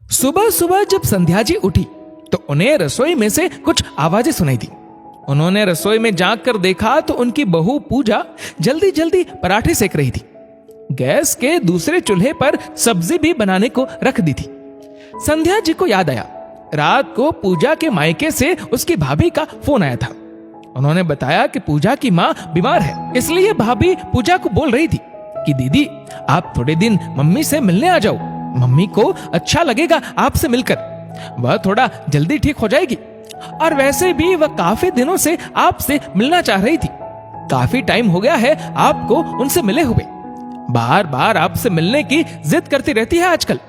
सुबह सुबह जब संध्या जी उठी तो उन्हें रसोई में से कुछ आवाजें सुनाई दी। उन्होंने रसोई में जाकर देखा तो उनकी बहू पूजा जल्दी जल्दी पराठे सेक रही थी। गैस के दूसरे चूल्हे पर सब्जी भी बनाने को रख दी थी। संध्या जी को याद आया, रात को पूजा के मायके से उसकी भाभी का फोन आया था। उन्होंने बताया कि पूजा की माँ बीमार है, इसलिए भाभी पूजा को बोल रही थी कि दीदी आप थोड़े दिन मम्मी से मिलने आ जाओ, मम्मी को अच्छा लगेगा आपसे मिलकर, वह थोड़ा जल्दी ठीक हो जाएगी। और वैसे भी वह काफी दिनों से आपसे मिलना चाह रही थी। काफी टाइम हो गया है आपको उनसे मिले हुए, बार बार आपसे मिलने की जिद करती रहती है आजकल।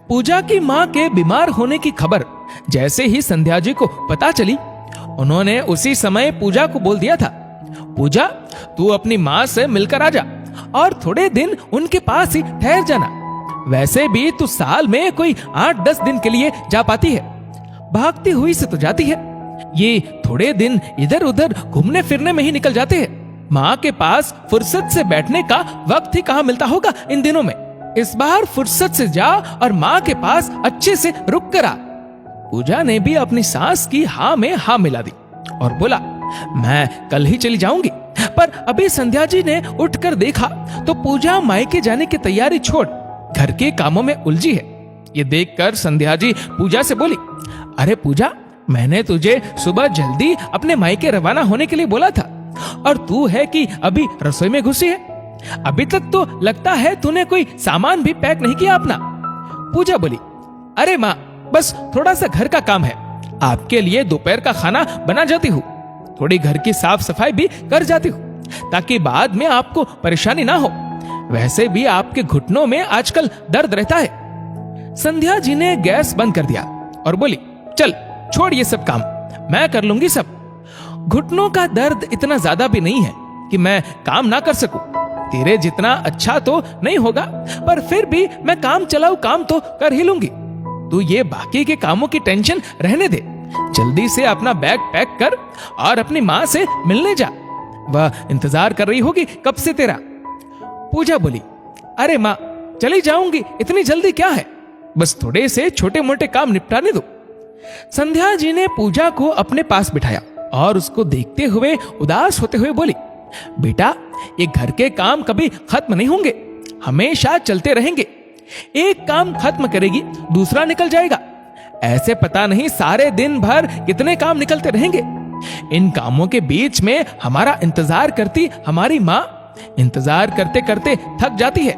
पूजा की माँ के बीमार होने की खबर जैसे ही संध्या जी को पता चली, उन्होंने उसी समय पूजा को बोल दिया था, पूजा तू अपनी माँ से मिलकर आ जा और थोड़े दिन उनके पास ही ठहर जाना। वैसे भी तू साल में कोई 8-10 दिन के लिए जा पाती है, भागती हुई से तो जाती है। ये थोड़े दिन इधर उधर घूमने फिरने में ही निकल जाते हैं। माँ के पास फुर्सत से बैठने का वक्त ही कहाँ मिलता होगा इन दिनों में। इस बार फुर्सत से जा और माँ के पास अच्छे से रुक कर आ। पूजा ने भी अपनी सास की हाँ में हाँ मिला दी और बोला, मैं कल ही चली जाऊंगी। पर अभी संध्या जी ने उठकर देखा तो पूजा मायके जाने की तैयारी छोड़ घर के कामों में उलझी है। ये देखकर संध्या जी पूजा से बोली, अरे पूजा, मैंने तुझे सुबह जल्दी अपने मायके रवाना होने के लिए बोला था और तू है कि अभी रसोई में घुसी है। अभी तक तो लगता है तूने कोई सामान भी पैक नहीं किया अपना। पूजा बोली, अरे माँ, बस थोड़ा सा घर का काम है, आपके लिए दोपहर का खाना बना जाती हूँ, थोड़ी घर की साफ सफाई भी कर जाती हूँ ताकि बाद में आपको परेशानी ना हो। वैसे भी आपके घुटनों में आजकल दर्द रहता है। संध्या जी ने गैस बंद कर दिया और बोली, चल छोड़ ये सब काम, मैं कर लूंगी सब। घुटनों का दर्द इतना ज्यादा भी नहीं है कि मैं काम ना कर सकूं। तेरे जितना अच्छा तो नहीं होगा, पर फिर भी मैं काम चलाऊ काम तो कर ही लूंगी। तू ये बाकी के कामों की टेंशन रहने दे, जल्दी से अपना बैग पैक कर और अपनी माँ से मिलने जा, वह इंतजार कर रही होगी कब से तेरा। पूजा बोली, अरे माँ, चली जाऊंगी, इतनी जल्दी क्या है, बस थोड़े से छोटे मोटे काम निपटाने दो। संध्या जी ने पूजा को अपने पास बिठाया और उसको देखते हुए उदास होते हुए बोली, बेटा, ये घर के काम कभी खत्म नहीं होंगे, हमेशा चलते रहेंगे। एक काम खत्म करेगी दूसरा निकल जाएगा, ऐसे पता नहीं सारे दिन भर कितने काम निकलते रहेंगे। इन कामों के बीच में हमारा इंतजार करती हमारी माँ इंतजार करते करते थक जाती है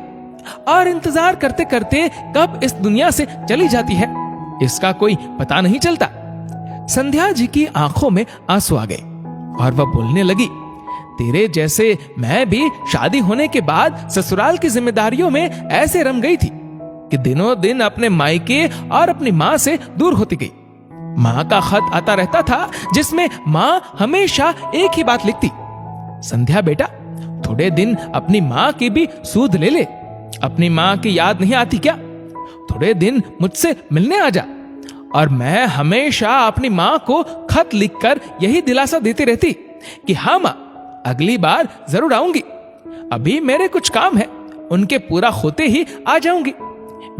और इंतजार करते करते कब इस दुनिया से चली जाती है इसका कोई पता नहीं चलता। संध्या जी की आंखों में आंसू आ गए और वह बोलने लगी, तेरे जैसे मैं भी शादी होने के बाद ससुराल की जिम्मेदारियों में ऐसे रम गई थी कि दिनों दिन अपने मायके और अपनी माँ से दूर होती गई। माँ का खत आता रहता था जिसमें माँ हमेशा एक ही बात लिखती, संध्या बेटा, थोड़े दिन अपनी माँ की भी सूध ले ले, अपनी माँ की याद नहीं आती क्या, थोड़े दिन मुझसे मिलने आ जा। और मैं हमेशा अपनी माँ को खत लिखकर यही दिलासा देती रहती कि हाँ माँ, अगली बार जरूर आऊंगी, अभी मेरे कुछ काम है, उनके पूरा होते ही आ जाऊंगी।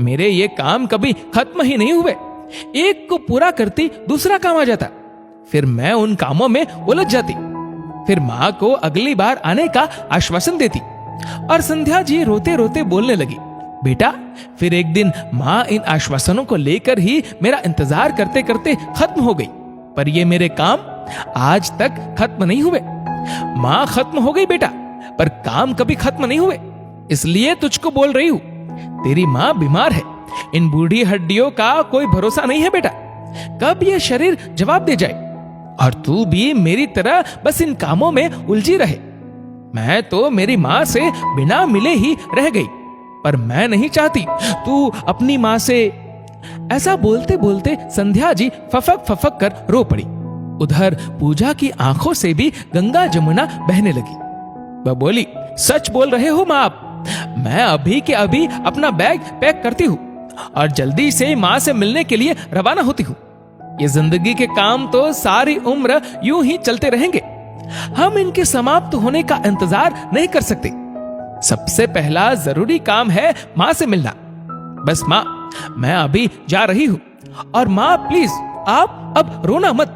मेरे ये काम कभी खत्म ही नहीं हुए, एक को पूरा करती दूसरा काम आ जाता, फिर मैं उन कामों में उलझ जाती, फिर माँ को अगली बार आने का आश्वासन देती। और संध्या जी रोते रोते बोलने लगी, बेटा, फिर एक दिन माँ इन आश्वासनों को लेकर ही मेरा इंतजार करते करते खत्म हो गई, पर ये मेरे काम आज तक खत्म नहीं हुए। माँ खत्म हो गई बेटा, पर काम कभी खत्म नहीं हुए, इसलिए तुझको बोल रही हूँ, तेरी माँ बीमार है, इन बूढ़ी हड्डियों का कोई भरोसा नहीं है बेटा, कब ये शरीर जवाब दे जाए, और तू भी मेरी तरह बस इन कामों में उलझी रहे। मैं तो मेरी माँ से बिना मिले ही रह गई, पर मैं नहीं चाहती तू अपनी माँ से। ऐसा बोलते बोलते संध्या जी फफक फफक कर रो पड़ी। उधर पूजा की आंखों से भी गंगा जमुना बहने लगी। वह बोली, सच बोल रहे हो माँ आप, मैं अभी के अभी अपना बैग पैक करती हूँ और जल्दी से माँ से मिलने के लिए रवाना होती हूँ। ये जिंदगी के काम तो सारी उम्र यूं ही चलते रहेंगे, हम इनके समाप्त होने का इंतजार नहीं कर सकते। सबसे पहला जरूरी काम है माँ से मिलना। बस माँ, मैं अभी जा रही हूं और माँ प्लीज आप अब रोना मत।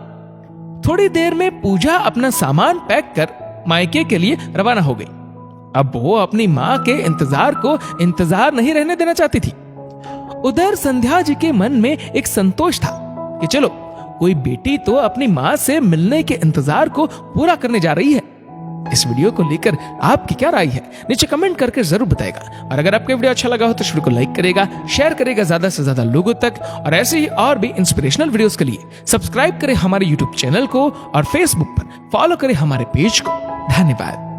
थोड़ी देर में पूजा अपना सामान पैक कर मायके के लिए रवाना हो गई। अब वो अपनी माँ के इंतजार को इंतजार नहीं रहने देना चाहती थी। उधर संध्या जी के मन में एक संतोष था कि चलो कोई बेटी तो अपनी माँ से मिलने के इंतजार को पूरा करने जा रही है। इस वीडियो को लेकर आपकी क्या राय है नीचे कमेंट करके जरूर बताएगा। और अगर आपको वीडियो अच्छा लगा हो तो वीडियो को लाइक करेगा, शेयर करेगा ज्यादा से ज्यादा लोगों तक। और ऐसे ही और भी इंस्पिरेशनल वीडियोस के लिए सब्सक्राइब करें हमारे यूट्यूब चैनल को और फेसबुक पर फॉलो करें हमारे पेज को। धन्यवाद।